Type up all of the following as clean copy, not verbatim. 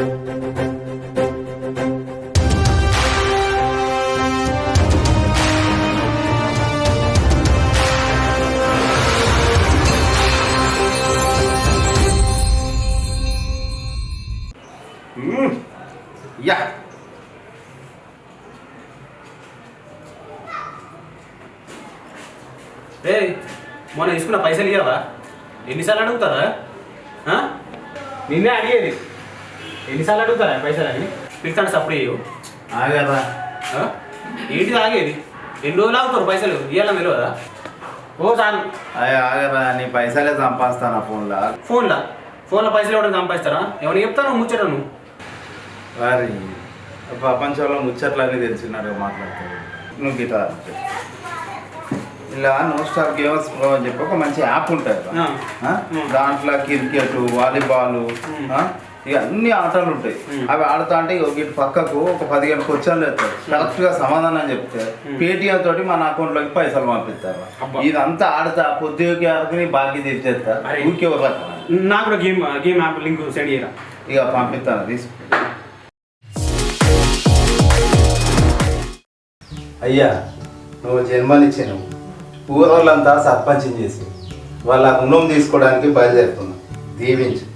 Yeah ఏ మొన్న తీసుకున్న పైసలు ఇవ్వవా? ఎన్నిసార్లు అడుగుతారా? నిన్నే అడిగేది, ఎన్నిసార్లు అడుగుతారా పైసలు అని? పిలుస్తాను సప్పుడు ఇవ్వు. ఆగరా ఏంటిది ఆగేది? ఎన్ని రోజులు ఆగుతారు పైసలు ఇవ్వాలని తెలియదా? ఓ చాలు. ఆగరా నీ పైసలే సంపాదిస్తాను ఫోన్లో ఫోన్లో పైసలు ఇవ్వడం సంపాదిస్తారా? ఎవరికి చెప్తాను ముచ్చట నువ్వు? వారి ప్రపంచంలో ముచ్చట్లన్నీ తెలిసినట్టుగా మాట్లాడతావు నువ్వు. గిట ఇలా నో స్టార్ గేమ్స్ ప్రో అని చెప్పి ఒక మంచి యాప్ ఉంటుంది. దాంట్లో క్రికెట్, వాలీబాల్, ఇక అన్ని ఆటలు ఉంటాయి. అవి ఆడుతా అంటే ఇటు పక్కకు ఒక 15 క్వశ్చన్లు వేస్తారు. కరెక్ట్గా సమాధానం చెప్తే పేటిఎం తోటి మన అకౌంట్లోకి పైసలు పంపిస్తారు. ఇదంతా ఆడతా పొద్దుకి ఆడుకుని బాకీ తీర్చేస్తారు. ఊరికే నాకు కూడా గేమ్ యాప్ లింక్ సెండ్ చేయరా? ఇక పంపిస్తాను తీసుకో. అయ్యా నువ్వు జన్మనిచ్చినవు, ఊరోళ్ళంతా సర్పంచం చేసి వాళ్ళ రుణం తీసుకోవడానికి బయలుదేరుతున్నా, దీవించు.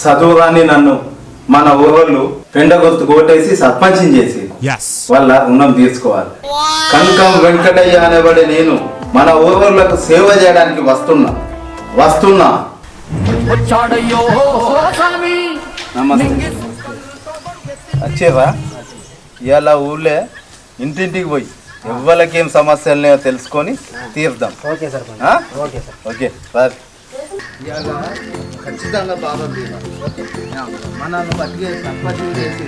చదువురాని నన్ను మన ఊరోళ్ళు పెండ గుర్తు కోటేసి సర్పంచం చేసి వాళ్ళ రుణం తీర్చుకోవాలి. కనకం వెంకటయ్య అనేవాడి నేను మన ఊరోళ్ళకు సేవ చేయడానికి వస్తున్నా. వచ్చేవా? ఇవాళ ఊళ్ళే ఇంటింటికి పోయి ఎవ్వరికేం సమస్యలు తెలుసుకొని తీర్దాం. Okay sir. Okay sir. ఖచ్చితంగా బాగా మనల్ని బట్టి సర్పంచం చేసి.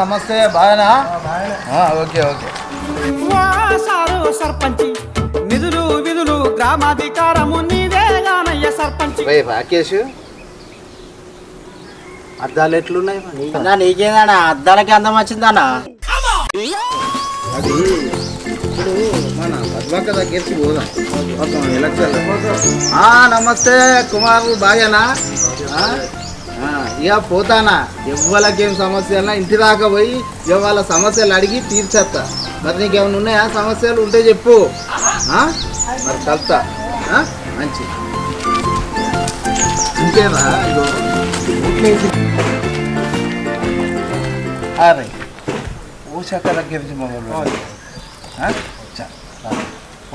నమస్తే బాగా. ఓకే సర్పంచి నిధులు విధులు గ్రామాధికారము నీదేగానయ్య సర్పంచి. రాకేష్ అద్దాలు ఎట్లున్నాయి? నీకేందన్నా అద్దాలకి అందం వచ్చిందన్నా? అది ఇప్పుడు మన పద్మక్క దగ్గరికి పోదాం ఎలక్షన్. నమస్తే కుమారు బాగేనా? ఇక పోతానా, ఎవ్వలకేం సమస్యలన్నా ఇంటి దాకా పోయి ఇవాళ సమస్యలు అడిగి తీర్చేస్తా. మరి నీకేమైనా ఉన్నాయా సమస్యలు? ఉంటే చెప్పు, మరి కలుతా. మంచి ఇంకేనా? అరే ఓషక్క దగ్గర నుంచి మొదలు.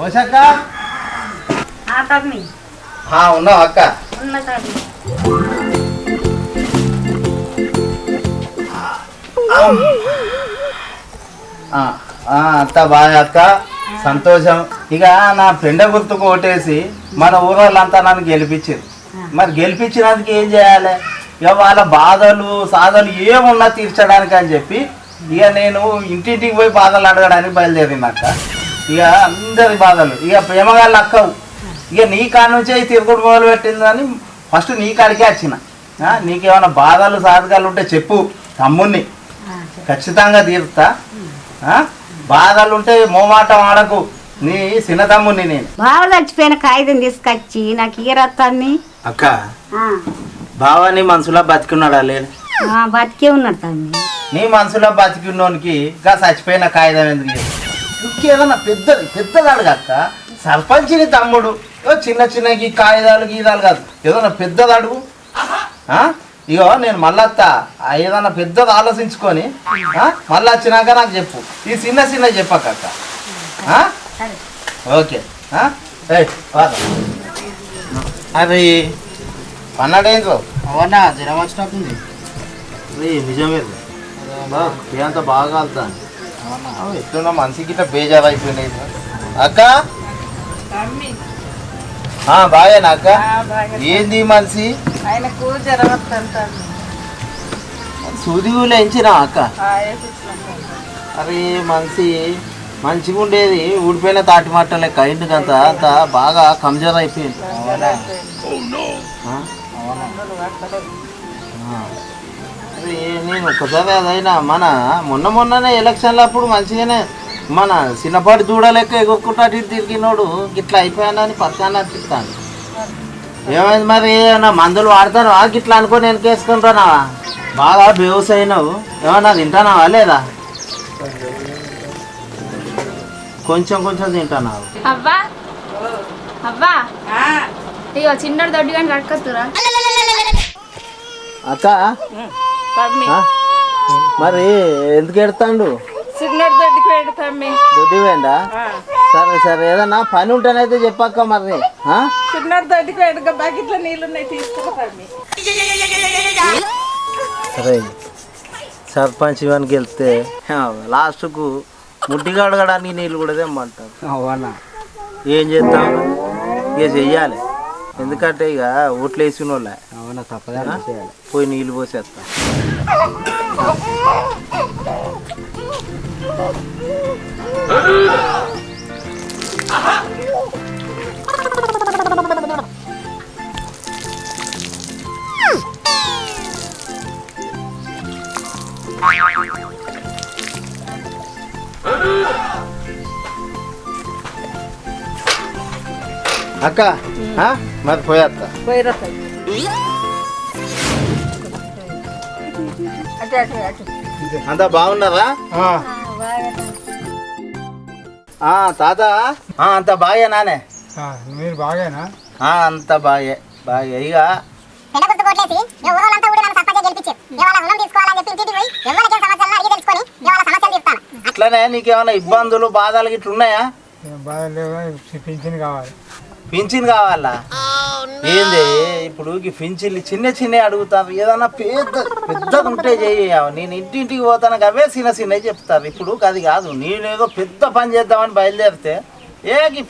ఓషక్క ఉన్నావు అక్క? అంతా బాగా అక్క, సంతోషం. ఇక నా ఫ్రెండ్ గుర్తుకు ఓటేసి మన ఊరోళ్ళంతా నన్ను గెలిపించారు. మరి గెలిపించినందుకు ఏం చేయాలి? ఇక వాళ్ళ బాధలు సాధలు ఏమున్నా తీర్చడానికి అని చెప్పి ఇక నేను ఇంటింటికి పోయి బాధలు అడగడానికి బయలుదేరింది అక్క. ఇక అందరి బాధలు ఇక ప్రేమగాళ్ళు అక్కవు. ఇక నీ కాడ నుంచే తిరుగుడు మొదలు పెట్టిందని ఫస్ట్ నీ కాడికే వచ్చిన. నీకేమైనా బాధలు సాధకాలు ఉంటే చెప్పు, తమ్ముడిని ఖచ్చితంగా తీరుతా. బాధలు ఉంటే మోమాటం ఆడకు, నీ చిన్న తమ్ముడిని నేను. బావ చచ్చిపోయిన కాగితం తీసుకొచ్చి నాకు ఇయరత్తాన్ని. అక్క బావని మనసులో బతికున్నాడా? లేదు, బతికే ఉన్నాడు తమ్మి. నీ మనసులో బతికున్నోనికి గా చచ్చిపోయిన కాగితం ఎందుకు? ఇంకేదన్నా పెద్దది అడగక్క. సర్పంచిని తమ్ముడు చిన్న చిన్న కాగితాలు గీదాలు కాదు, ఏదన్నా పెద్దది అడుగు. ఇగో నేను మళ్ళొత్తా, ఏదన్నా పెద్దది ఆలోచించుకొని మళ్ళీ వచ్చినాక నాకు చెప్పు. ఈ చిన్న చెప్పక్క. ఓకే. అది పన్నాడేంద్రో అవునా? జ్వరం వచ్చినట్టుంది. నిజమే అంతా బాగా వెళ్తాను. ఎట్లున్నా మనిషికి ఇట్లా బేజారు అయిపోయినాయి అక్క. బాగేనా అక్క? ఏంది మనిషి సూదిగులు ఎంచినా అక్క? అరే మనిషి మంచిగా ఉండేది, ఊడిపోయిన తాటి మట్ట లెక్క ఇంటికంతా అంతా బాగా కమ్జోర్ అయిపోయింది. మరి నేను ఒక్కసారి అదైనా మొన్ననే ఎలక్షన్లు అప్పుడు మంచిగానే మన చిన్నపాటి దూడలెక్క ఎగురుకుంటా తిరిగినోడు ఇట్లా అయిపోయానని పక్షాన్ని అనిపిస్తాను. ఏమైంది మరి ఏమన్నా మందులు వాడతాను గిట్లా అనుకొని వెనకేసుకుంటున్నావా? బాగా బేవస్ అయినావు, ఏమన్నా తింటానావా లేదా? కొంచెం తింటున్నావు. అవ్వా అవ్వా ఇగో చిన్నోడు దొడ్డి కానీ కట్టుకొస్తురా. అక్క మరి ఎందుకు ఎడతాడు? చిన్నోడు దొడ్డికి పెడతామ్మి. దొడ్డి వేండా? సరే ఏదన్నా పని ఉంటేనైతే చెప్పక్క. మరి చిన్నోడు దొడ్డికి పెడక బకెట్లో నీళ్ళు ఉన్నాయి తీసుకుంటామ్మి. సరే సర్పంచ్ ఇవన్నీ వెళ్తే లాస్ట్కు ముడ్డి కడగడానికి నీళ్ళు కూడా తెమ్మంటారు. అవునా? ఏం చేస్తాం, ఇక చెయ్యాలి. ఎందుకంటే ఇక ఓట్లు వేసిన వాళ్ళే. అవునా? తప్పదా? పోయి నీళ్ళు పోసేస్తా. అక్క మరి పోయేస్తా. అంతా బాగున్నారా తాత? అంత బాగే నానే. మీరు బాగేనా? అంత బాగే ఇక అట్లనే నీకేమైనా ఇబ్బందులు బాధలు గిట్ల ఉన్నాయా? పింఛన్ కావాలి. పింఛన్ కావాలా? ఏంది ఇప్పుడు పింఛన్లు చిన్న అడుగుతారు. ఏదన్నా పెద్దది ఉంటే చెయ్యావు. నేను ఇంటింటికి పోతాను అవే చిన్న చెప్తారు. ఇప్పుడు అది కాదు, నేనేదో పెద్ద పని చేద్దామని బయలుదేరితే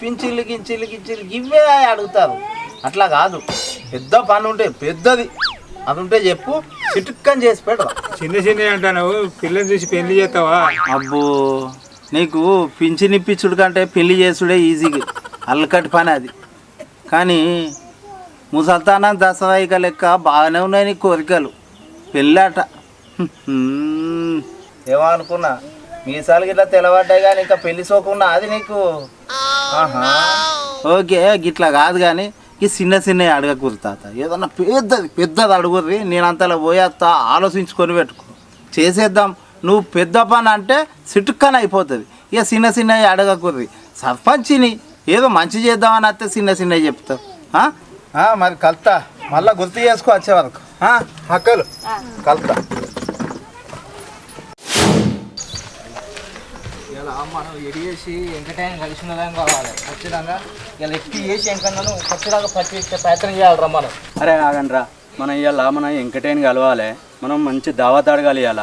పింఛన్లు గించిల్లు ఇవే అడుగుతారు. అట్లా కాదు, పెద్ద పని ఉంటే పెద్దది అది ఉంటే చెప్పు, చిటుక్కని చేసి పెడతా. చిన్న అంటాను, పిల్లలు చూసి పెళ్లి చేస్తావా? అబ్బో, నీకు పింఛన్ ఇప్పించుడు కంటే పెళ్లి చేసుడే ఈజీగా అల్లకట్టి పని అది. కానీ ముసల్తానా దసరాయిక లెక్క బాగానే ఉన్నాయి నీ కోరికలు. పెళ్ళాట ఏమనుకున్నా మీసాలు గిట్లా తెలబడ్డాయి కానీ ఇంకా పెళ్లి సోకున్నా అది నీకు. ఓకే గిట్లా కాదు కానీ ఈ చిన్న అడగకూరు తాత. ఏదన్నా పెద్దది అడుగుర్రి, నేను అంతలో పోయేస్తా. ఆలోచించుకొని పెట్టుకో, చేసేద్దాం. నువ్వు పెద్ద పని అంటే సిటుక్కని అయిపోతుంది. ఇక చిన్న అడగకూర్రి. సర్పంచిని ఏదో మంచి చేద్దామని వస్తే చిన్న చెప్తావు. మరి కలుతా, మళ్ళీ గుర్తు చేసుకో వచ్చే వరకు. హక్కలు కలుతా. ఇలా మనం ఎడి చేసి వెంకటైన కలిసినదాం కావాలి. ఖచ్చితంగా ఇలా ఎక్కి చేసి వెంకన్నను ఖచ్చితంగా పట్టించే ప్రయత్నం చేయాలరా మనం. అరే ఆగండ్రా, మనం ఇవాళ మన వెంకటైన కలవాలి. మనం మంచి దావత్ అడగాలి. ఇవాళ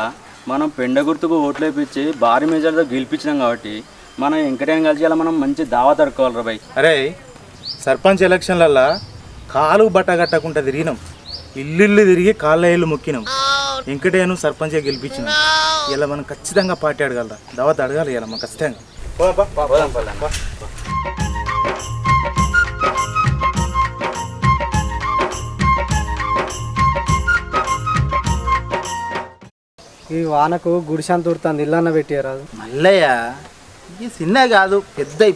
మనం పెండ గుర్తుకు ఓట్లు వేయించి భారీ మెజార్టీతో గెలిపించినాం కాబట్టి మనం వెంకటైన కలిసి ఇలా మనం మంచి దావత్ అడుకోవాలరా భయ్. అరే సర్పంచ్ ఎలక్షన్లల్లా కాలు బట్ట కట్టకుండా తిరిగినాం, ఇల్లు తిరిగి కాళ్ళ ఇల్లు మొక్కినాం. వెంకటయ్యను సర్పంచ్ గెలిపించినాం. ఇలా మనం ఖచ్చితంగా పార్టీ అడగలరా, దావత్ అడగాలి ఇలా మనం ఖచ్చితంగా. ఈ వానకు గుడిశాంత ఉడుతుంది, ఇల్లన్న పెట్టారాదు. మల్లయ్య ఇది చిన్న కాదు,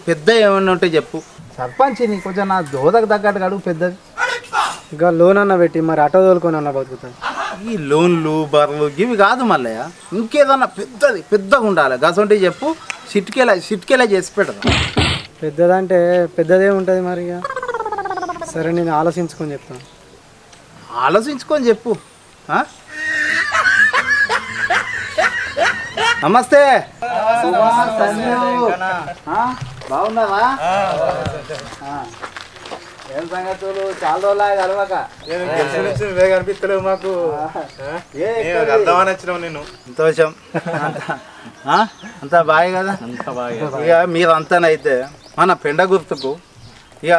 పెద్ద ఏమన్నా ఉంటే చెప్పు. సర్పంచ్ని కొంచెం నా దోదకు తగ్గట్టు అడుగు పెద్దది. ఇంకా లోన్ అన్న పెట్టి మరి ఆటో తోలుకొని అన్న బతుకుతాను. ఈ లోన్లు బర్రెలు ఇవి కాదు మల్లయ్య, ఇంకేదన్నా పెద్దగా ఉండాలి. గసంటే చెప్పు, సిట్కేలా చేసి పెడతా. పెద్దదంటే పెద్దదే ఉంటుంది మరి. ఇక సరే నేను ఆలోచించుకొని చెప్తాను. ఆలోచించుకొని చెప్పు. నమస్తే, బాగున్నావా? ఏం సంగతులు? చాలా రోజులా కలవక. కనిపిస్తలేవు మాకు, వచ్చినావు నేను. సంతోషం. అంతా బాగా కదా? ఇక మీరంతానైతే మన పెండ గుర్తుకు ఇక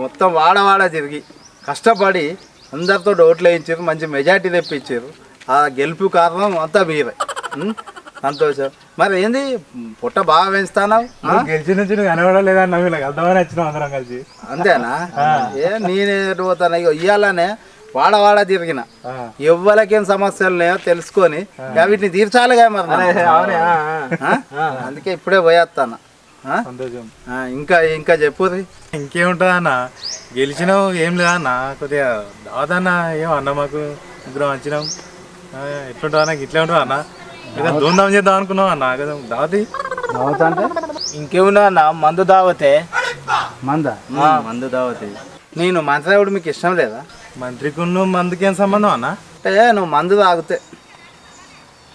మొత్తం వాడ తిరిగి కష్టపడి అందరితో ఓట్లు వేయించారు, మంచి మెజార్టీ తెప్పించారు. ఆ గెలుపు కారణం అంతా మీరే. సంతోషం. మరి ఏంది పుట్ట బాగా పెంచుతావు? గెలిచి నుంచి నువ్వు కనబడలేదని నాకు వెళ్దామని వచ్చినావు అందరం కలిసి. అంతేనా? నేనే పోతాను. ఇక ఇవ్వాలనే వాడ తిరిగిన ఎవ్వరికేం సమస్యలు లేవో తెలుసుకొని వీటిని తీర్చాలిగా మరి అందుకే ఇప్పుడే పోయేస్తాను. సంతోషం. ఇంకా చెప్పుది. ఇంకేముంటుంది అన్న, గెలిచినావు ఏం లేదన్న, కొద్దిగా దావతన్న ఏమో అన్న మాకు ఇద్దరం వచ్చినాం, ఎట్లుంటుంది అన్న, ఇట్లా ఉంటుంది అన్న, ఏదో ధూమ్ధాం చేద్దాం అనుకున్నాం అన్న కదా దావతి. దావత అంటే ఇంకేమున్నా అన్న, మందు దావతే. మందు దావతి. నేను మంత్రావుడు మీకు ఇష్టం లేదా? మంత్రికి మందుకేం సంబంధం అన్న? అంటే నువ్వు మందు తాగితే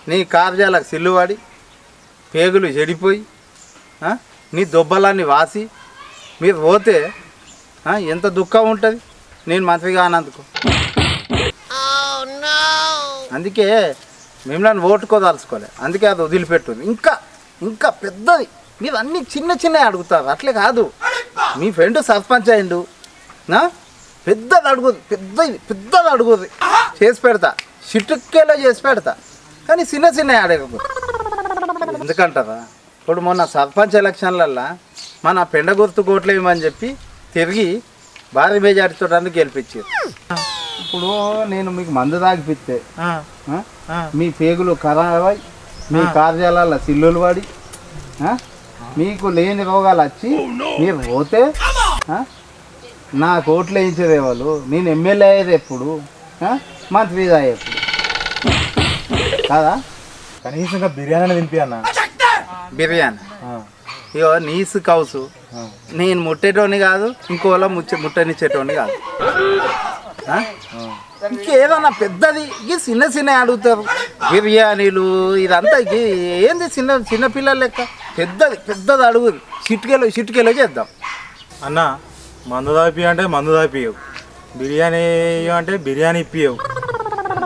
నీ కార్యాలకు సిల్లువాడి పేగులు చెడిపోయి నీ దొబ్బలన్నీ వాసి మీరు పోతే ఎంత దుఃఖం ఉంటుంది నేను మంత్రి కానందుకు. అందుకే మిమ్మల్ని ఓటుకోదలుచుకోలే, అందుకే అది వదిలిపెట్టుంది. ఇంకా పెద్దది మీరు అన్నీ చిన్న అడుగుతారు, అట్లే కాదు. మీ ఫ్రెండ్ సర్పంచ్ అయిండు, పెద్దది అడుగుది, పెద్దది అడుగుది చేసి పెడతా, చిటుక్కేలో చేసి పెడతా, కానీ చిన్న అడగదు. ఎందుకంటారా, ఇప్పుడు మొన్న సర్పంచ్ ఎలక్షన్లల్లో మన పెండ గుర్తు కోట్లేమని చెప్పి తిరిగి భారీ మెజారిటీతో గెలిపించారు. ఇప్పుడు నేను మీకు మందు తాగిపిస్తే మీ పేగులు ఖరాబై మీ కార్యాలయాల సిల్లులు పడి మీకు లేని రోగాలు వచ్చి మీరు పోతే నా కోట్లు వేయించేది వాళ్ళు, నేను ఎమ్మెల్యే అయ్యేది ఎప్పుడు, మంత్రి ఎప్పుడు కాదా? కనీసం బిర్యానీ తినిపి అన్న. బిర్యానీ ఇగో నీసు కౌసు నేను ముట్టేటోని కాదు, ఇంకోలా ముట్టనిచ్చేటోని కాదు. ఇంకేదన్నా పెద్దది ఇక చిన్న అడుగుతారు బిర్యానీలు, ఇదంతా ఏంది చిన్న పిల్లల లెక్క. పెద్దది అడుగు, చిటికెలో చేద్దాం అన్న. మందు దాపి అంటే మందు దాపియవు, బిర్యానీ అంటే బిర్యానీ ఇప్పియవు,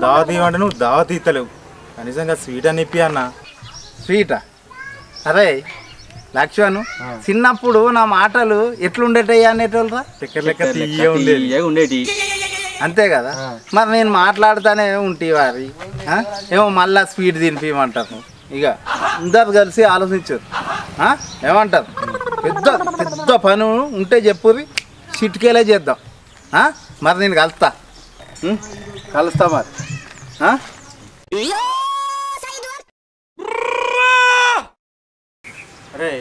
దావత్ ఇవ్వంటే నువ్వు దావత్ ఇస్తలేవు, కనీసంగా స్వీట్ అని ఇప్పి అన్న. స్వీటా? అరే లక్ష్మణ్, చిన్నప్పుడు నా మాటలు ఎట్లుండేటయ్యా అనేటోళ్ళరా? చక్కెర లెక్క తీయ ఉండేటి. అంతే కదా, మరి నేను మాట్లాడుతానే ఉంటే వారి ఏమో మళ్ళా స్వీట్ తినిపించమంటారు. ఇక అందరు కలిసి ఆలోచించారు, ఏమంటారు? పెద్ద పని ఉంటే చెప్పుర్రి, చిటికేలే చేద్దాం. మరి నేను కలుస్తా మరి. అరే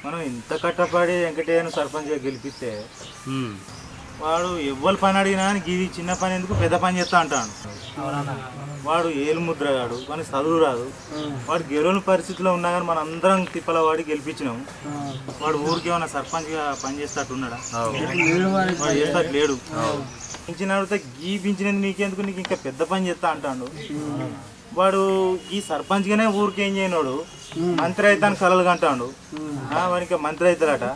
మనం ఇంత కట్టపడి వెంకటయ్యను సర్పంచ్గా గెలిపిస్తే వాడు ఎవ్వరు పని అడిగినా కానీ ఇది చిన్న పని ఎందుకు పెద్ద పని చేస్తా అంటాడు. వాడు ఏలు ముద్రగాడు, వాడికి చదువు రాదు, వాడు గెలవని పరిస్థితిలో ఉన్నా కానీ మన అందరం తిప్పల వాడి గెలిపించినాం. వాడు ఊరికి ఏమైనా సర్పంచ్గా పని చేస్తాడు ఉన్నాడా? వాడు చేస్తాడు లేడు. పింఛన్ అడిగితే పింఛన్ నీకెందుకు, నీకు ఇంకా పెద్ద పని చేస్తా అంటాడు. వాడు ఈ సర్పంచ్గానే ఊరికి ఏం చేయనోడు మంత్రి అవుతాను కలలు కంటాడు, వానికి మంత్రి అవుతాడట.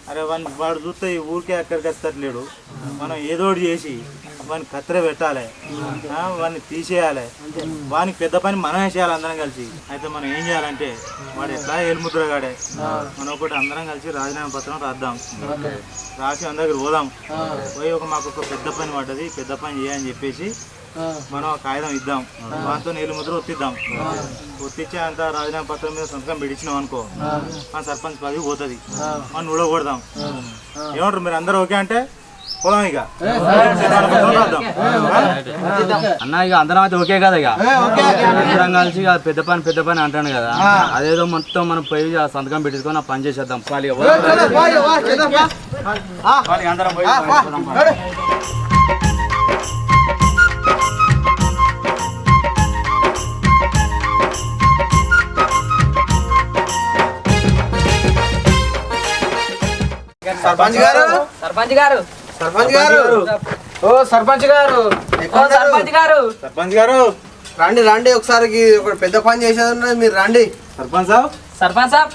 అరే వాడు చూస్తే ఈ ఊరికే ఎక్కడికి వస్తట్లేడు, మనం ఏదోటి చేసి వాడిని కత్తెర పెట్టాలి, వాడిని తీసేయాలి, వానికి పెద్ద పని మనమే చేయాలి అందరం కలిసి. అయితే మనం ఏం చేయాలంటే వాడు ఎట్లా ఏలుముద్రగాడే, మనం ఒకటి అందరం కలిసి రాజీనామా పత్రం రాద్దాం, రాసి అందరికి పోదాం, పోయి మాకు ఒక పెద్ద పని పడ్డది, పెద్ద పని చేయని చెప్పేసి మనం కాగితం ఇద్దాం, దాంతో నీళ్ళు ముద్ర ఒత్తిద్దాం. ఒత్తిచ్చే అంత రాజీనామా పత్రం మీద సంతకం పెట్టించినాం అనుకో, మన సర్పంచ్ పదవి పోతుంది, మనం ఊడగొడదాం. ఏమంటారు మీరు అందరూ ఓకే అంటే పోదాం. ఇక అన్న ఇక అందరం అయితే ఓకే కదా, ఇక అందరం కలిసి పెద్ద పని అంటాను కదా, అదేదో మొత్తం మనం పోయి సంతకం పెట్టించుకొని ఆ పని చేసేద్దాం. అందరం పోయి సర్పంచ్ గారు ఓ సర్పంచ్ గారు సర్పంచ్ గారు రండి ఒకసారి ఒక పెద్ద పని చేసేది ఉన్నది, మీరు రండి. సర్పంచ్ సాబ్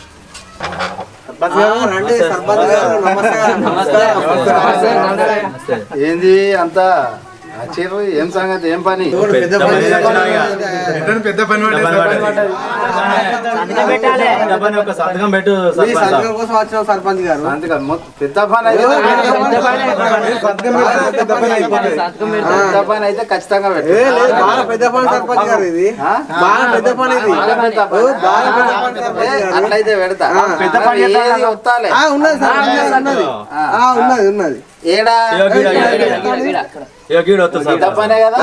రండి సర్పంచ్ గారు. ఏంది అంతా వచ్చారు, ఏం సంగతి, ఏం పని? పెద్ద పని సంతకం పెట్టు కోసం వచ్చిన సర్పంచ్ గారు. పెద్ద పని అయితే ఖచ్చితంగా పెట్టు. బాగా పెద్ద పని సర్పంచ్ గారు, ఇది బాగా పెద్ద పని, ఇది అట్లయితే పెడతా. పెద్ద పని ఉన్నది ఉన్నది ఏడా ఇక గీడు వస్తుంది పెద్ద సర్పంచ్. పనే కదా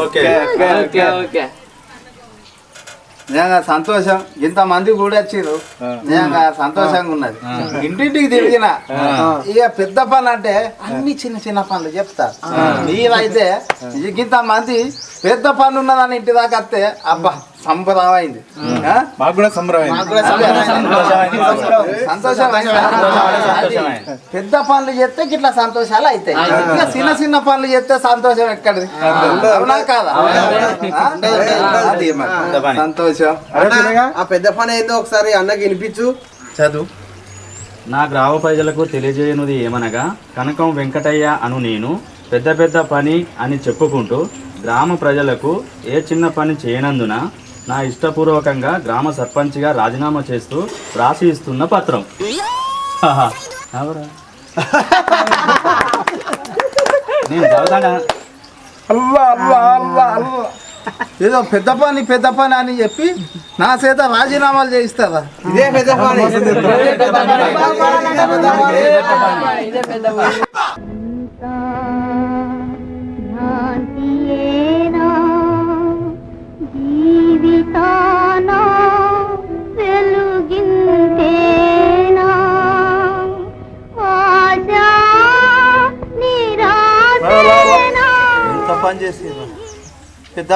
ఓకే ఓకే నిజంగా సంతోషం ఇంతమంది కూడా వచ్చిర్రు నిజంగా సంతోషంగా ఉన్నది ఇంటింటికి తిరిగిన ఇక పెద్ద పని అంటే అన్ని చిన్న చిన్న పనులు చెప్తారు మీరైతే ఇంతమంది పెద్ద పనులు ఉన్నదని ఇంటి దాకా వస్తే అబ్బా సంబరం అయింది మాకు కూడా సంబరం సంతోషం పెద్ద పనులు చేస్తే గిట్లా సంతోషాలు అవుతాయి ఇక చిన్న చిన్న పనులు చేస్తే సంతోషం ఎక్కడిది అవునా కాదా అది మరి. సంతోషం ఆ పెద్ద పని ఏందో ఒకసారి అన్నకి వినిపించు చదువు నా గ్రామ ప్రజలకు తెలియజేయనుది ఏమనగా కనకం వెంకటయ్య అను నేను పెద్ద పెద్ద పని అని చెప్పుకుంటూ గ్రామ ప్రజలకు ఏ చిన్న పని చేయనందున నా ఇష్టపూర్వకంగా గ్రామ సర్పంచ్గా రాజీనామా చేస్తూ రాసి ఇస్తున్న పత్రం. నేను చదువుతాడా? ఏదో పెద్ద పని అని చెప్పి నా చేత రాజీనామాలు చేయిస్తారా ఇదే పెద్ద పని ఎంత పని చేసేదా పెద్ద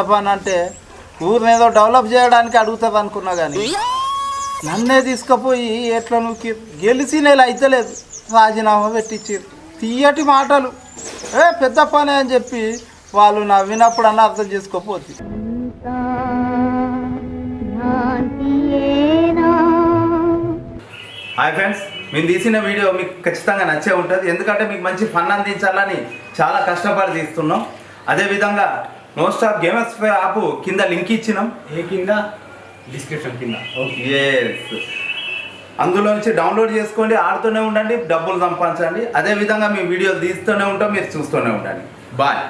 పని అంటే ఊరిని ఏదో డెవలప్ చేయడానికి అడుగుతుంది అనుకున్నా కానీ నన్నే తీసుకుపోయి ఎట్లా నువ్వు గెలిచి నేను అయితలేదు రాజీనామా పెట్టించారు తీయటి మాటలు పెద్ద పని అని చెప్పి వాళ్ళు నవ్వినప్పుడు అన్న అర్థం చేసుకోపోతుంది. హాయ్ ఫ్రెండ్స్, మేము తీసిన వీడియో మీకు ఖచ్చితంగా నచ్చే ఉంటుంది. ఎందుకంటే మీకు మంచి ఫన్ అందించాలని చాలా కష్టపడి తీస్తున్నాం. అదేవిధంగా మోస్ట్ ఆఫ్ గేమర్స్ యాప్ కింద లింక్ ఇచ్చినాం. డిస్క్రిప్షన్ కింద ఎస్, అందులో నుంచి డౌన్లోడ్ చేసుకోండి, ఆడుతూనే ఉండండి, డబ్బులు సంపాదించండి. అదేవిధంగా మీ వీడియోలు తీస్తూనే ఉంటాం, మీరు చూస్తూనే ఉండండి. బాయ్.